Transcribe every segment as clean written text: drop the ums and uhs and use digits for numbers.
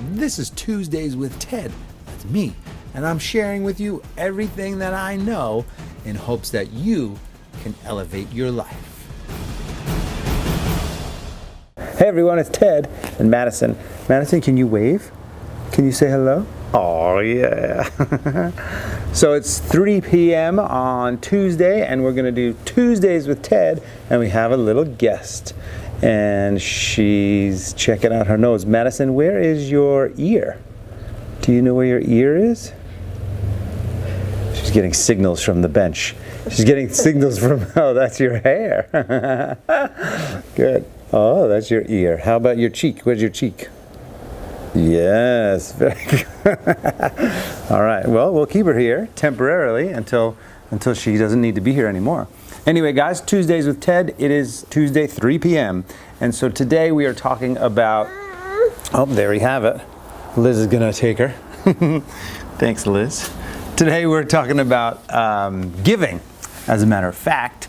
This is Tuesdays with Ted. That's me. And I'm sharing with you everything that I know in hopes that you can elevate your life. Hey everyone, it's Ted and Madison. Madison, can you wave? Can you say hello? Oh yeah. So it's 3 p.m. on Tuesday and we're gonna do Tuesdays with Ted, and we have a little guest and she's checking out her nose. Madison, where is your ear? Do you know where your ear is? She's getting signals from the bench. She's getting signals from, oh, that's your hair. Good. Oh, that's your ear. How about your cheek? Where's your cheek? Yes, very good. All right, well, we'll keep her here temporarily until she doesn't need to be here anymore. Anyway, guys, Tuesdays with Ted. It is Tuesday, 3 p.m. And so today we are talking about, oh, there we have it. Liz is gonna take her. Thanks, Liz. Today we're talking about giving. As a matter of fact,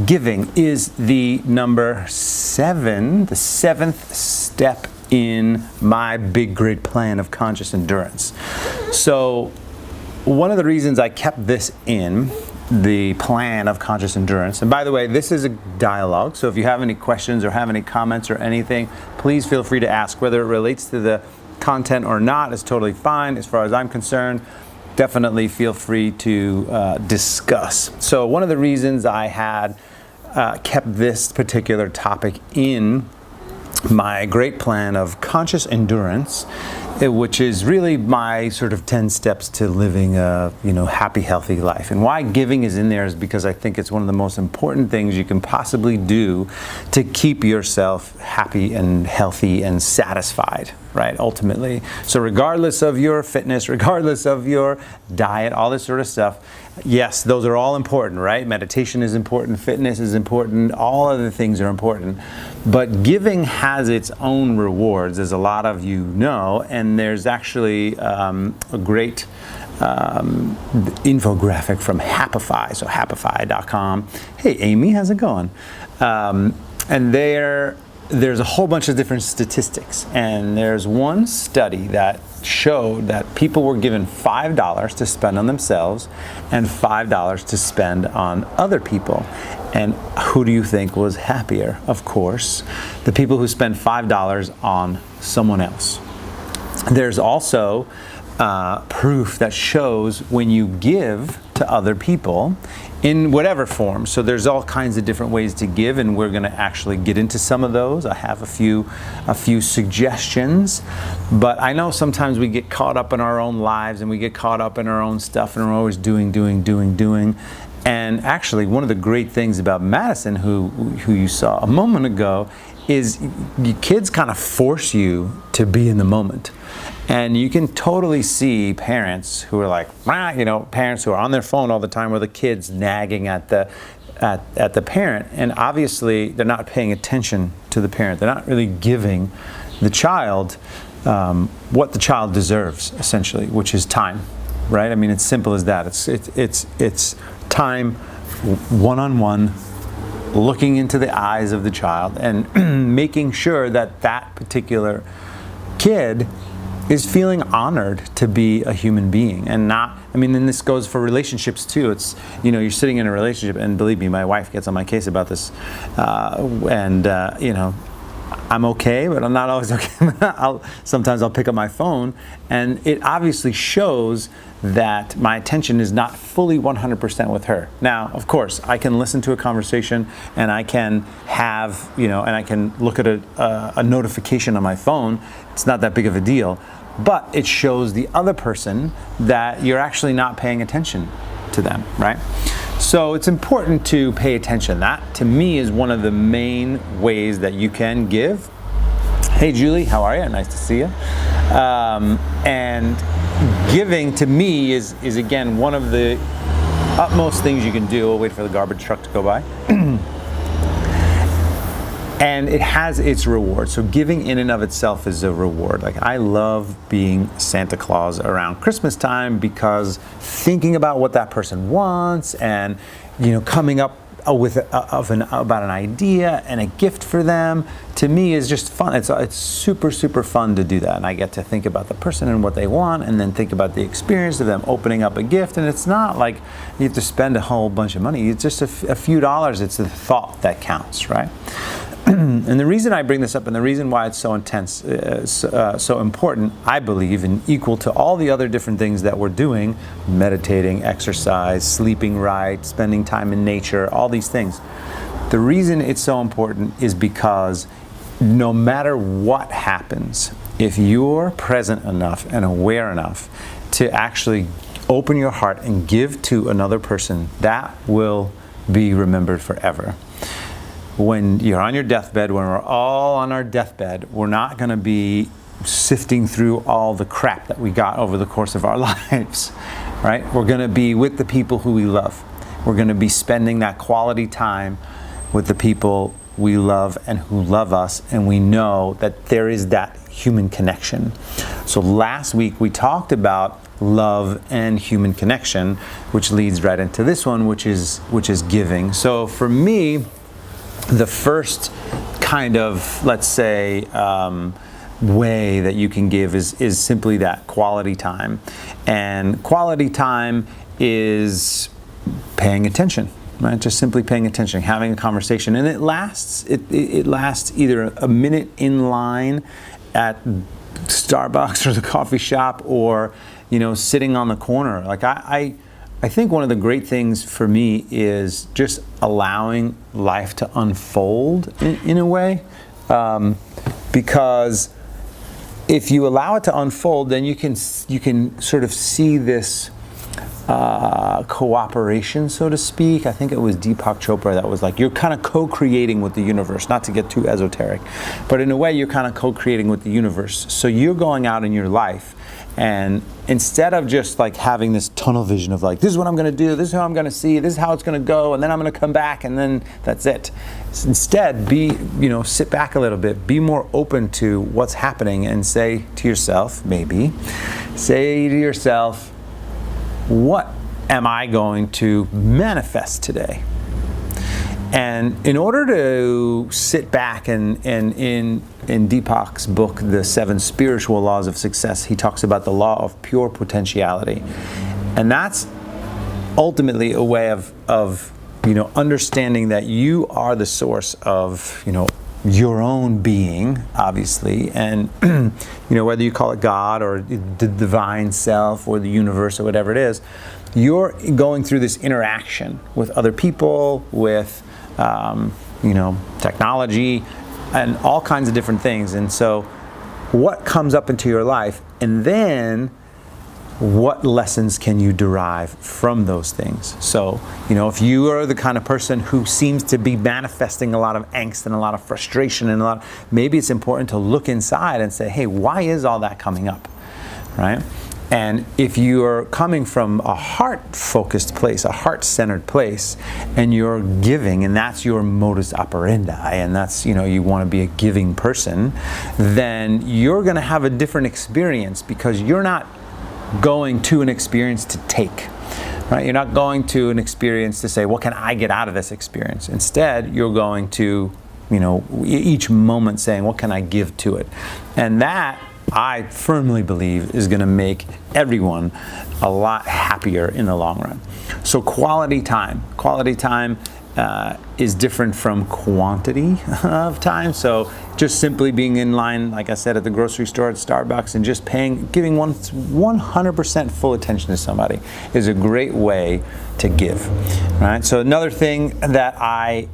giving is the number 7, the 7th step in my big great plan of conscious endurance. So one of the reasons I kept this in the plan of conscious endurance, and by the way, this is a dialogue, so if you have any questions or have any comments or anything, please feel free to ask. Whether it relates to the content or not is totally fine as far as I'm concerned. Definitely feel free to discuss. So one of the reasons I had kept this particular topic in my great plan of conscious endurance, which is really my sort of 10 steps to living a happy, healthy life. And why giving is in there is because I think it's one of the most important things you can possibly do to keep yourself happy and healthy and satisfied, right, ultimately. So regardless of your fitness, regardless of your diet, all this sort of stuff, yes, those are all important, right? Meditation is important, fitness is important, all other things are important. But giving has its own rewards, as a lot of you know, and there's actually a great infographic from Happify, so happify.com. Hey, Amy, how's it going? And there's a whole bunch of different statistics, and there's one study that showed that people were given $5 to spend on themselves and $5 to spend on other people. And who do you think was happier? Of course, the people who spend $5 on someone else. There's also proof that shows when you give to other people in whatever form. So there's all kinds of different ways to give, and we're going to actually get into some of those. I have a few suggestions, but I know sometimes we get caught up in our own lives and we get caught up in our own stuff, and we're always doing. And actually, one of the great things about Madison, who you saw a moment ago, is kids kind of force you to be in the moment. And you can totally see parents who are like, parents who are on their phone all the time, or the kids nagging at the parent, and obviously they're not paying attention to the parent. They're not really giving the child what the child deserves, essentially, which is time, right? I mean, it's simple as that. It's time, one-on-one, looking into the eyes of the child and making sure that that particular kid is feeling honored to be a human being, and not, and this goes for relationships too. It's, you're sitting in a relationship, and believe me, my wife gets on my case about this, I'm okay, but I'm not always okay. Sometimes I'll pick up my phone, and it obviously shows that my attention is not fully 100% with her. Now, of course, I can listen to a conversation, and I can have, and I can look at a notification on my phone. It's not that big of a deal, but it shows the other person that you're actually not paying attention to them, right? So it's important to pay attention. That, to me, is one of the main ways that you can give. Hey, Julie, how are you? Nice to see you. And giving, to me, is again one of the utmost things you can do. We'll wait for the garbage truck to go by. And it has its reward. So giving in and of itself is a reward. Like, I love being Santa Claus around Christmas time, because thinking about what that person wants and, coming up about an idea and a gift for them, to me is just fun. It's super, super fun to do that. And I get to think about the person and what they want, and then think about the experience of them opening up a gift. And it's not like you have to spend a whole bunch of money. It's just a few dollars. It's the thought that counts, right? And the reason I bring this up, and the reason why it's so intense, so important, I believe, and equal to all the other different things that we're doing, meditating, exercise, sleeping right, spending time in nature, all these things. The reason it's so important is because no matter what happens, if you're present enough and aware enough to actually open your heart and give to another person, that will be remembered forever. When you're on your deathbed, when we're all on our deathbed, we're not going to be sifting through all the crap that we got over the course of our lives, right? We're going to be with the people who we love. We're going to be spending that quality time with the people we love and who love us, and we know that there is that human connection. So last week we talked about love and human connection, which leads right into this one, which is giving. So for me, the first kind of, let's say, way that you can give is simply that quality time. And quality time is paying attention, right? Just simply paying attention, having a conversation. And it lasts either a minute in line at Starbucks or the coffee shop, or, sitting on the corner. Like I think one of the great things for me is just allowing life to unfold in a way, because if you allow it to unfold, then you can sort of see this cooperation, so to speak. I think it was Deepak Chopra that was like, you're kind of co-creating with the universe, not to get too esoteric, but in a way you're kind of co-creating with the universe. So you're going out in your life, and instead of just like having this tunnel vision of like, this is what I'm going to do, this is how I'm going to see, this is how it's going to go, and then I'm going to come back, and then that's it. Instead, sit back a little bit, be more open to what's happening, and say to yourself, what am I going to manifest today? And in order to sit back, and in Deepak's book, The 7 Spiritual Laws of Success, he talks about the law of pure potentiality. And that's ultimately a way of understanding that you are the source of, your own being, obviously, and whether you call it God or the divine self or the universe or whatever it is, you're going through this interaction with other people, with technology, and all kinds of different things. And so what comes up into your life, and then what lessons can you derive from those things? So, if you are the kind of person who seems to be manifesting a lot of angst and a lot of frustration and maybe it's important to look inside and say, hey, why is all that coming up, right? And if you're coming from a heart-focused place, a heart-centered place, and you're giving, and that's your modus operandi, and that's, you want to be a giving person, then you're going to have a different experience, because you're not going to an experience to take, right? You're not going to an experience to say, what can I get out of this experience? Instead, you're going to, each moment saying, what can I give to it? And that, I firmly believe, is going to make everyone a lot happier in the long run. So quality time is different from quantity of time. So just simply being in line, like I said, at the grocery store, at Starbucks, and just giving 100% full attention to somebody is a great way to give, right? So another thing that I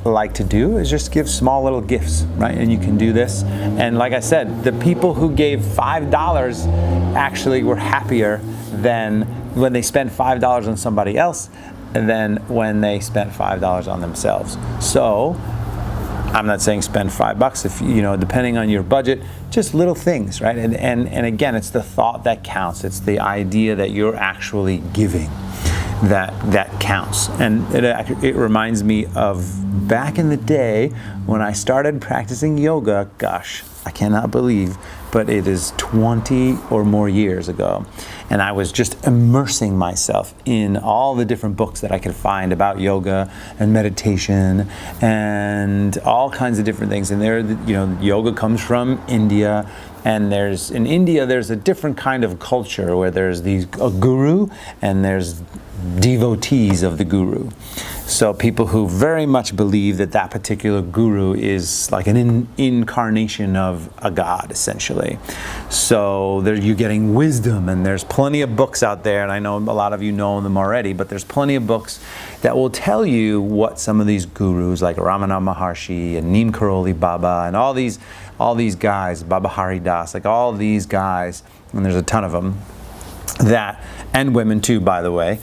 like to do is just give small little gifts, right? And you can do this. And like I said, the people who gave $5 actually were happier than when they spent $5 on somebody else than when they spent $5 on themselves. So I'm not saying spend $5 if depending on your budget, just little things, right? And again, it's the thought that counts. It's the idea that you're actually giving that counts. And it reminds me of back in the day when I started practicing yoga. Gosh, I cannot believe, but it is 20 or more years ago. And I was just immersing myself in all the different books that I could find about yoga and meditation and all kinds of different things. And there, yoga comes from India. And in India, there's a different kind of culture where there's a guru and there's devotees of the guru. So people who very much believe that particular guru is like an incarnation of a god, essentially. So you're getting wisdom, and there's plenty of books out there, and I know a lot of you know them already, but there's plenty of books that will tell you what some of these gurus, like Ramana Maharshi and Neem Karoli Baba and all these guys, Baba Hari Das, like all these guys, and there's a ton of them, and women too, by the way.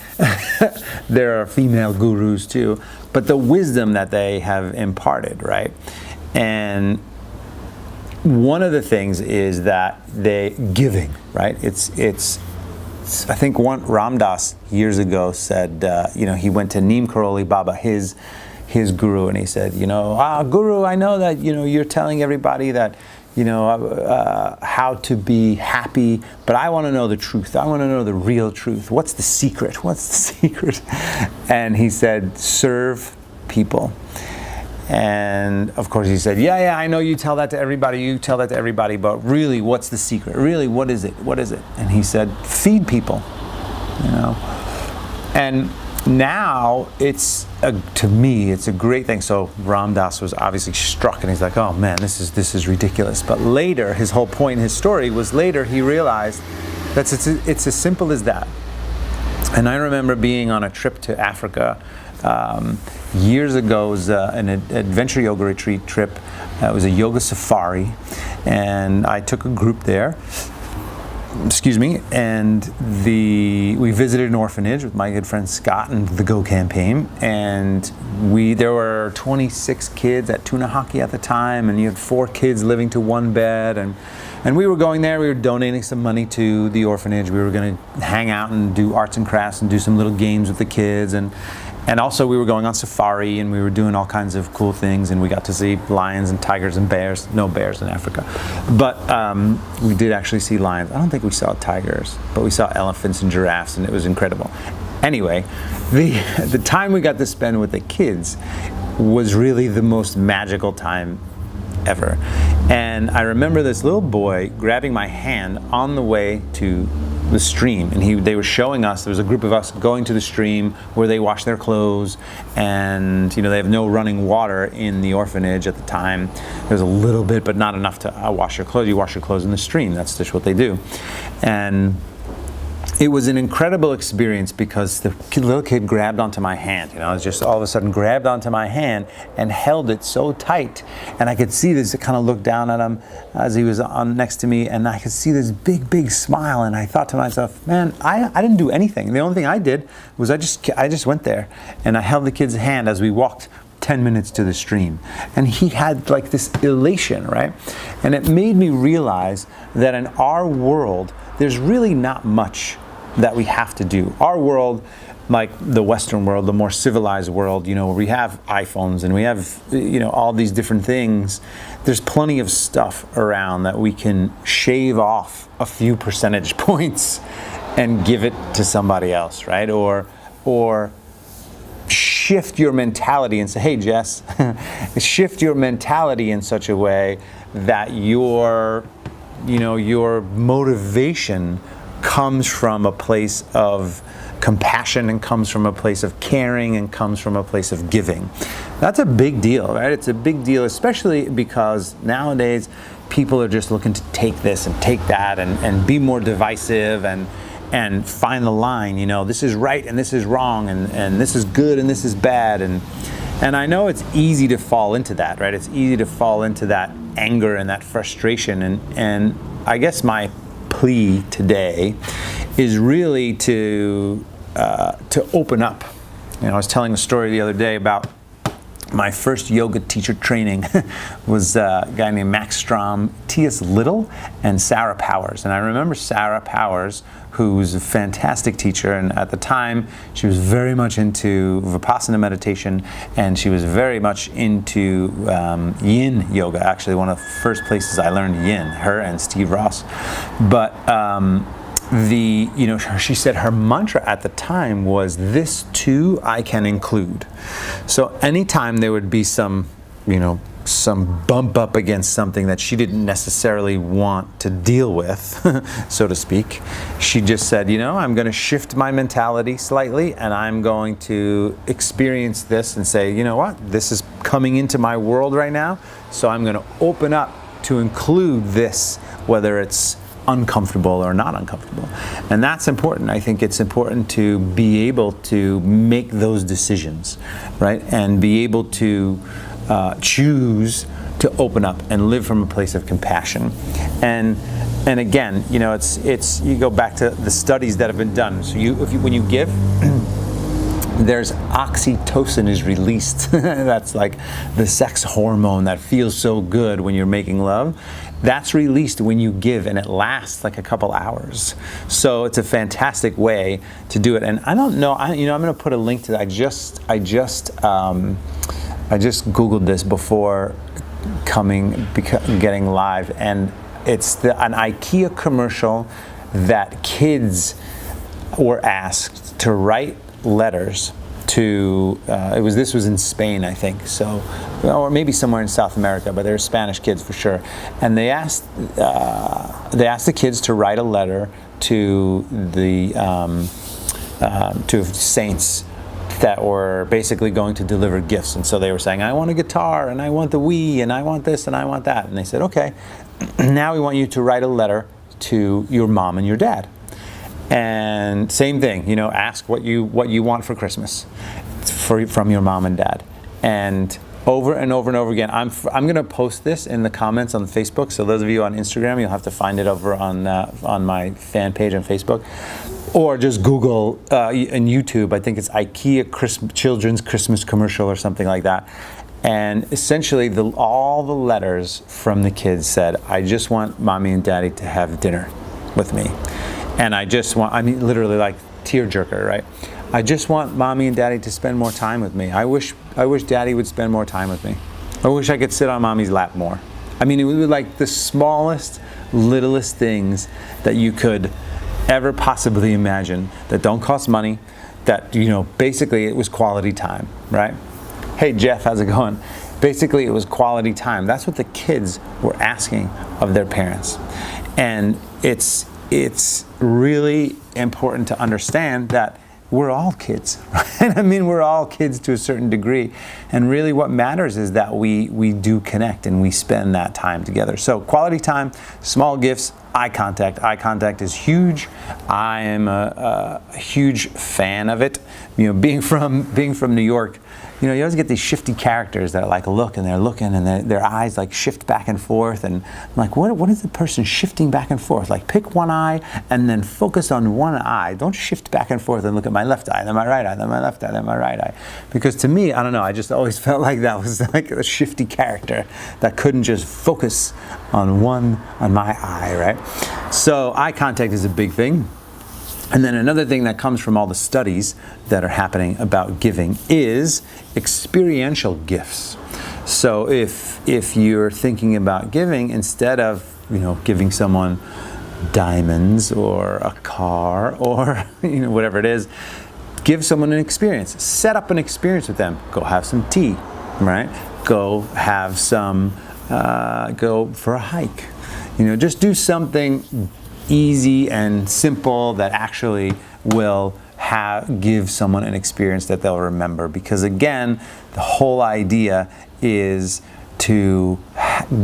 There are female gurus too, but the wisdom that they have imparted, right? And one of the things is that giving, right? It's I think Ram Dass years ago said, he went to Neem Karoli Baba, his guru, and he said, Guru, I know that, you're telling everybody that, how to be happy, but I want to know the truth. I want to know the real truth. What's the secret? What's the secret? And he said, serve people. And of course he said, yeah, I know you tell that to everybody, but really, what's the secret? Really, what is it? And he said, feed people, And now to me, it's a great thing. So Ram Dass was obviously struck, and he's like, oh man, this is ridiculous. But later, his whole point in his story was later he realized that it's as simple as that. And I remember being on a trip to Africa years ago. It was an adventure yoga retreat trip. It was a yoga safari, and I took a group there. And we visited an orphanage with my good friend Scott and the Go campaign, and there were 26 kids at tuna hockey at the time, and you had 4 kids living to one bed, and we were going there. We were donating some money to the orphanage. We were going to hang out and do arts and crafts and do some little games with the kids, and also we were going on safari, and we were doing all kinds of cool things, and we got to see lions and tigers and bears. No bears in Africa, but we did actually see lions. I don't think we saw tigers, but we saw elephants and giraffes, and it was incredible. Anyway, the time we got to spend with the kids was really the most magical time ever. And I remember this little boy grabbing my hand on the way to the stream, and they were showing us, there was a group of us going to the stream where they wash their clothes, and they have no running water in the orphanage at the time. There's a little bit, but not enough to wash your clothes. You wash your clothes in the stream. That's just what they do. And it was an incredible experience because the little kid grabbed onto my hand. Just all of a sudden grabbed onto my hand and held it so tight. And I could see this, kind of looked down at him as he was on next to me, and I could see this big, big smile. And I thought to myself, man, I didn't do anything. The only thing I did was I just went there and I held the kid's hand as we walked 10 minutes to the stream. And he had like this elation, right? And it made me realize that in our world, there's really not much that we have to do. Our world, like the Western world, the more civilized world, where we have iPhones and we have, all these different things, there's plenty of stuff around that we can shave off a few percentage points and give it to somebody else, right? Or shift your mentality and say, hey, Jess, shift your mentality in such a way that your motivation comes from a place of compassion and comes from a place of caring and comes from a place of giving. That's a big deal, right? It's a big deal, especially because nowadays people are just looking to take this and take that and be more divisive and find the line, this is right and this is wrong and this is good and this is bad. And I know it's easy to fall into that, right? It's easy to fall into that anger and that frustration. And I guess my plea today is really to open up. I was telling a story the other day about my first yoga teacher training was a guy named Max Strom, T.S. Little, and Sarah Powers. And I remember Sarah Powers, who was a fantastic teacher, and at the time she was very much into Vipassana meditation, and she was very much into Yin yoga. Actually, one of the first places I learned Yin, her and Steve Ross. But she said her mantra at the time was, "This too I can include." So anytime there would be some bump up against something that she didn't necessarily want to deal with, so to speak, she just said, I'm going to shift my mentality slightly, and I'm going to experience this and say, you know what, this is coming into my world right now, so I'm going to open up to include this, whether it's uncomfortable or not uncomfortable. And that's important. I think it's important to be able to make those decisions, right? And be able to choose to open up and live from a place of compassion. And again, it's you go back to the studies that have been done. So when you give, there's oxytocin is released. That's like the sex hormone that feels so good when you're making love. That's released when you give, and it lasts like a couple hours. So it's a fantastic way to do it. And I don't know, I'm going to put a link to that. I just Googled this before getting live, and it's an IKEA commercial that kids were asked to write letters to, this was in Spain, I think, so, or maybe somewhere in South America, but they're Spanish kids for sure. And they asked the kids to write a letter to to saints that were basically going to deliver gifts. And so they were saying, I want a guitar, and I want the Wii, and I want this, and I want that. And they said, okay, now we want you to write a letter to your mom and your dad. And same thing, ask what you want for Christmas from your mom and dad. And over and over and over again, I'm going to post this in the comments on Facebook. So those of you on Instagram, you'll have to find it over on my fan page on Facebook. Or just Google and YouTube, I think it's IKEA children's Christmas commercial or something like that. And essentially, all the letters from the kids said, I just want mommy and daddy to have dinner with me. And literally like tearjerker, right? I just want mommy and daddy to spend more time with me. I wish daddy would spend more time with me. I wish I could sit on mommy's lap more. It was like the smallest, littlest things that you could ever possibly imagine, that don't cost money, that, basically it was quality time, right? Hey Jeff, how's it going? Basically it was quality time. That's what the kids were asking of their parents. And it's really important to understand that we're all kids, right? We're all kids to a certain degree. And really what matters is that we do connect and we spend that time together. So quality time, small gifts, eye contact. Eye contact is huge. I am a huge fan of it. Being from New York, you always get these shifty characters that look, and they're looking, and their eyes shift back and forth. And I'm like, what is the person shifting back and forth? Pick one eye and then focus on one eye. Don't shift back and forth and look at my left eye, then my right eye, then my left eye, then my right eye. Because to me, I don't know, I just always felt like that was like a shifty character that couldn't just focus on my eye, right? So eye contact is a big thing. And then another thing that comes from all the studies that are happening about giving is experiential gifts. So if you're thinking about giving, instead of giving someone diamonds or a car or whatever it is, give someone an experience. Set up an experience with them. Go have some tea, right? Go have go for a hike. Just do something easy and simple that actually will give someone an experience that they'll remember. Because again, the whole idea is to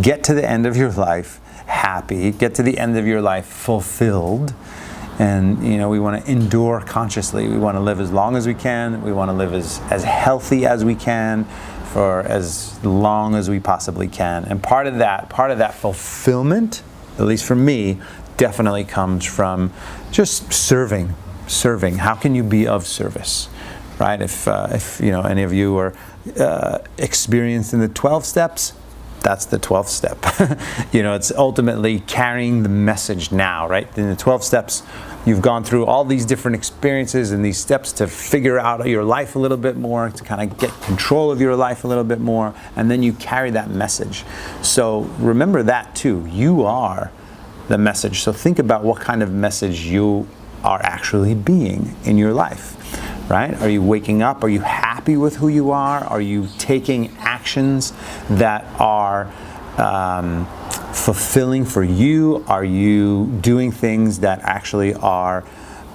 get to the end of your life happy, get to the end of your life fulfilled. And we want to endure consciously. We want to live as long as we can. We want to live as healthy as we can for as long as we possibly can. And part of that fulfillment, at least for me, definitely comes from just serving. How can you be of service, right? If any of you are experienced in the 12 steps, that's the 12th step. It's ultimately carrying the message now, right? In the 12 steps, you've gone through all these different experiences and these steps to figure out your life a little bit more, to kind of get control of your life a little bit more, and then you carry that message. So remember that too. You are the message. So think about what kind of message you are actually being in your life, right? Are you waking up? Are you happy with who you are? Are you taking actions that are fulfilling for you? Are you doing things that actually are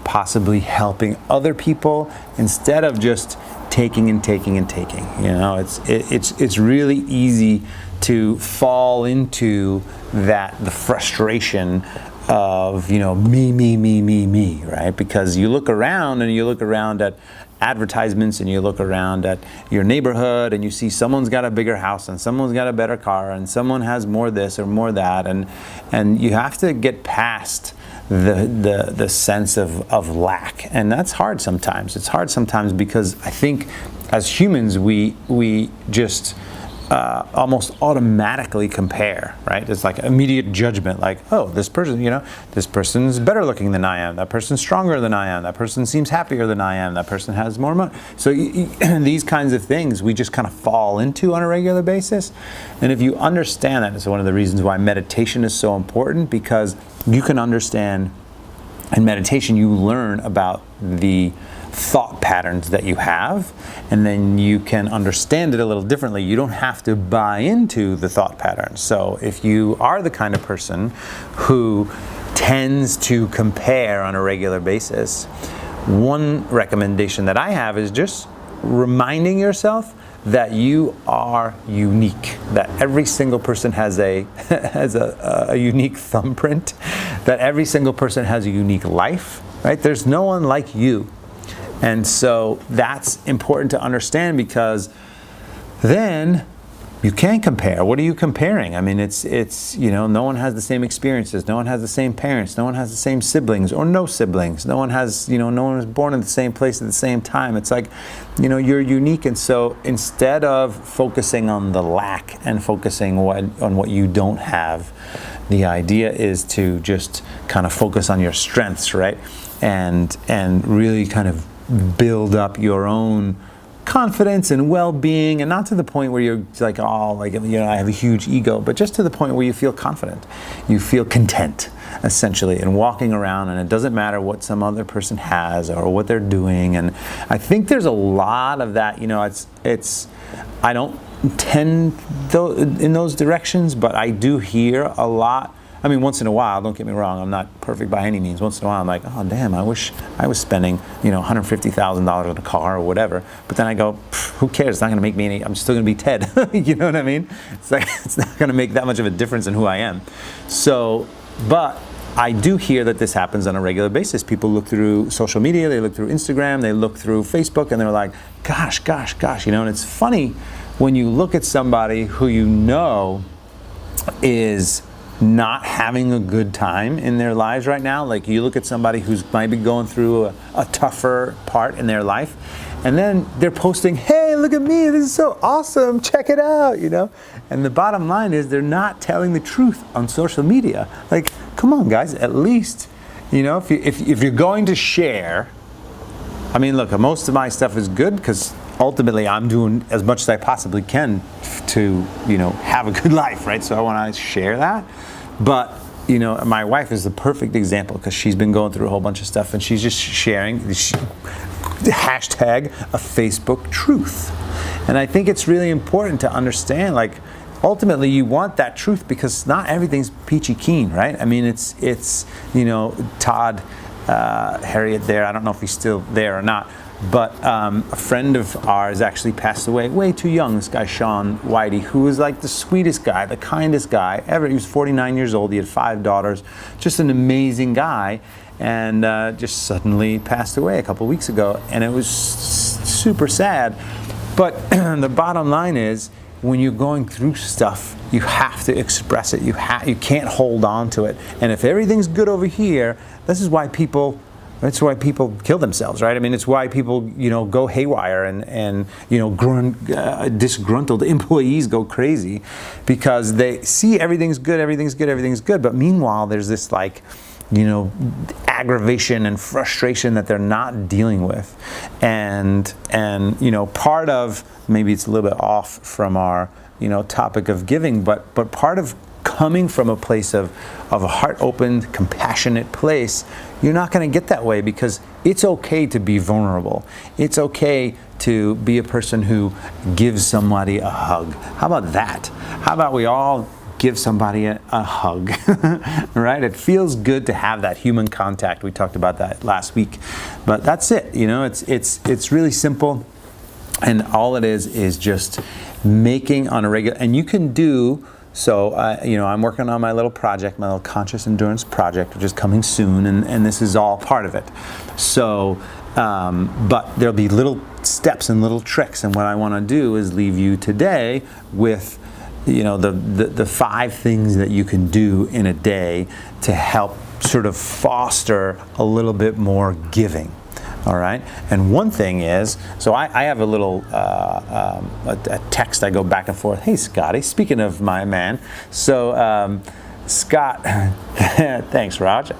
possibly helping other people instead of just taking and taking and taking? It's really easy to fall into the frustration of me, right? Because you look around at advertisements and you look around at your neighborhood and you see someone's got a bigger house and someone's got a better car and someone has more this or more that, and you have to get past the sense of lack. And that's hard sometimes. It's hard sometimes because I think as humans we just almost automatically compare, right? It's like immediate judgment, like, oh, this person's better looking than I am, that person's stronger than I am, that person seems happier than I am, that person has more money. So these kinds of things we just kind of fall into on a regular basis. And if you understand that, it's one of the reasons why meditation is so important, because you can understand, in meditation you learn about the thought patterns that you have, and then you can understand it a little differently. You don't have to buy into the thought patterns. So if you are the kind of person who tends to compare on a regular basis, one recommendation that I have is just reminding yourself that you are unique, that every single person has a unique thumbprint, that every single person has a unique life, right? There's no one like you. And so that's important to understand, because then you can't compare. What are you comparing? I mean, it's no one has the same experiences, no one has the same parents, no one has the same siblings or no siblings. No one has, no one was born in the same place at the same time. It's like, you're unique. And so instead of focusing on the lack and focusing on what you don't have, the idea is to just kind of focus on your strengths, right? And really kind of build up your own confidence and well-being, and not to the point where you're like, oh, like, I have a huge ego, but just to the point where you feel confident, you feel content, essentially, and walking around, and it doesn't matter what some other person has or what they're doing. And I think there's a lot of that. I don't tend in those directions, but I do hear a lot. I mean, once in a while, don't get me wrong, I'm not perfect by any means. Once in a while, I'm like, oh, damn, I wish I was spending, $150,000 on a car or whatever. But then I go, who cares? It's not going to make me any, I'm still going to be Ted. You know what I mean? It's like, it's not going to make that much of a difference in who I am. So, but I do hear that this happens on a regular basis. People look through social media, they look through Instagram, they look through Facebook, and they're like, gosh, and it's funny when you look at somebody who is not having a good time in their lives right now. Like, you look at somebody who's might be going through a tougher part in their life, and then they're posting, hey, look at me, this is so awesome, check it out, And the bottom line is they're not telling the truth on social media. Like, come on, guys, at least, if you're going to share, I mean, look, most of my stuff is good because ultimately I'm doing as much as I possibly can to, have a good life, right? So I want to share that. But, my wife is the perfect example, because she's been going through a whole bunch of stuff, and she's just sharing hashtag a Facebook truth. And I think it's really important to understand, like, ultimately you want that truth, because not everything's peachy keen, right? I mean, it's Todd Harriet there, I don't know if he's still there or not, but a friend of ours actually passed away way too young, this guy Sean Whitey, who was like the sweetest guy, the kindest guy ever. He was 49 years old, he had 5 daughters, just an amazing guy, and just suddenly passed away a couple weeks ago, and it was super sad. But the bottom line is, when you're going through stuff, you have to express it. You can't hold on to it. And if everything's good over here, this is why people It's why people kill themselves, right? I mean, it's why people, go haywire and disgruntled employees go crazy, because they see everything's good. But meanwhile, there's this aggravation and frustration that they're not dealing with. And part of, maybe it's a little bit off from our, topic of giving, but part of coming from a place of a heart-opened, compassionate place, you're not going to get that way, because it's okay to be vulnerable. It's okay to be a person who gives somebody a hug. How about that? How about we all give somebody a hug, right? It feels good to have that human contact. We talked about that last week, but that's it. It's really simple, and all it is just making on a regular. And you can do. So, I'm working on my little project, my little conscious endurance project, which is coming soon, and this is all part of it. So, but there'll be little steps and little tricks, and what I want to do is leave you today with, the 5 things that you can do in a day to help sort of foster a little bit more giving. All right, and one thing is, so I have a little a text I go back and forth. Hey, Scotty, speaking of my man, so Scott, thanks, Raj.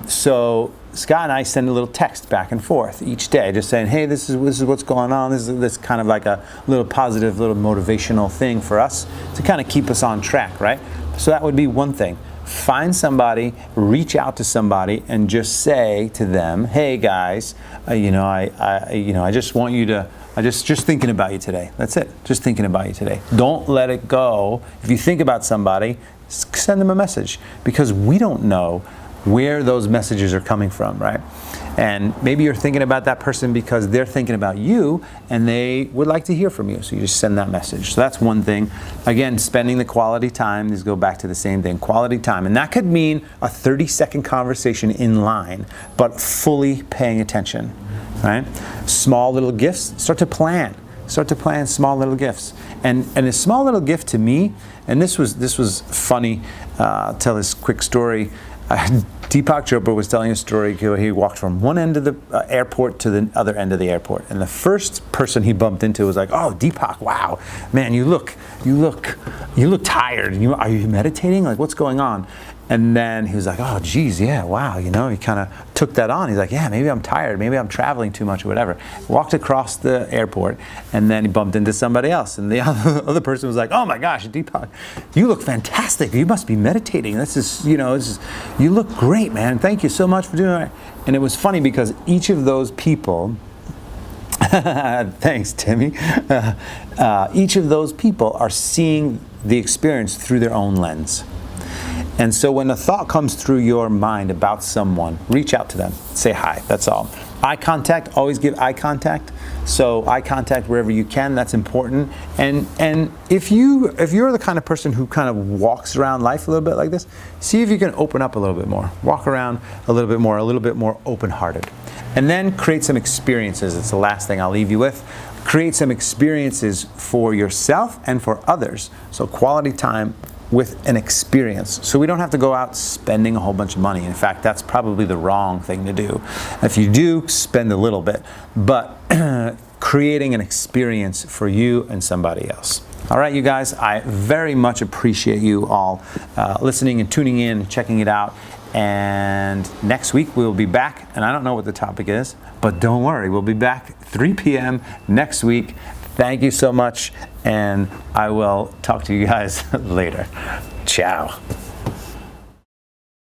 So Scott and I send a little text back and forth each day, just saying, hey, this is what's going on. This is kind of like a little positive, little motivational thing for us to kind of keep us on track, right? So that would be one thing. Find somebody, reach out to somebody, and just say to them, "Hey guys, I just want you to. I just thinking about you today. That's it. Just thinking about you today. Don't let it go. If you think about somebody, send them a message, because we don't know where those messages are coming from, right? And maybe you're thinking about that person because they're thinking about you and they would like to hear from you. So you just send that message. So that's one thing. Again, spending the quality time. These go back to the same thing, quality time. And that could mean a 30-second conversation in line, but fully paying attention, right? Small little gifts. Start to plan small little gifts. And a small little gift to me, and this was funny, tell this quick story. Deepak Chopra was telling a story. He walked from one end of the airport to the other end of the airport, and the first person he bumped into was like, "Oh, Deepak, wow, man, you look tired. Are you meditating? Like, what's going on?" And then he was like, "Oh, geez, yeah, wow." He kind of took that on. He's like, "Yeah, maybe I'm tired. Maybe I'm traveling too much or whatever." Walked across the airport, and then he bumped into somebody else. And the other person was like, "Oh my gosh, Deepak, you look fantastic. You must be meditating. You look great, man. Thank you so much for doing it." And it was funny because each of those people, thanks, Timmy. Each of those people are seeing the experience through their own lens. And so when a thought comes through your mind about someone, reach out to them, say hi, that's all. Eye contact, always give eye contact. So eye contact wherever you can, that's important. And if you're the kind of person who kind of walks around life a little bit like this, see if you can open up a little bit more. Walk around a little bit more open-hearted. And then create some experiences. It's the last thing I'll leave you with. Create some experiences for yourself and for others. So quality time with an experience. So we don't have to go out spending a whole bunch of money. In fact, that's probably the wrong thing to do. If you do, spend a little bit, but creating an experience for you and somebody else. All right, you guys, I very much appreciate you all listening and tuning in and checking it out. And next week we'll be back, and I don't know what the topic is, but don't worry, we'll be back 3 p.m. next week. Thank you so much, and I will talk to you guys later. Ciao.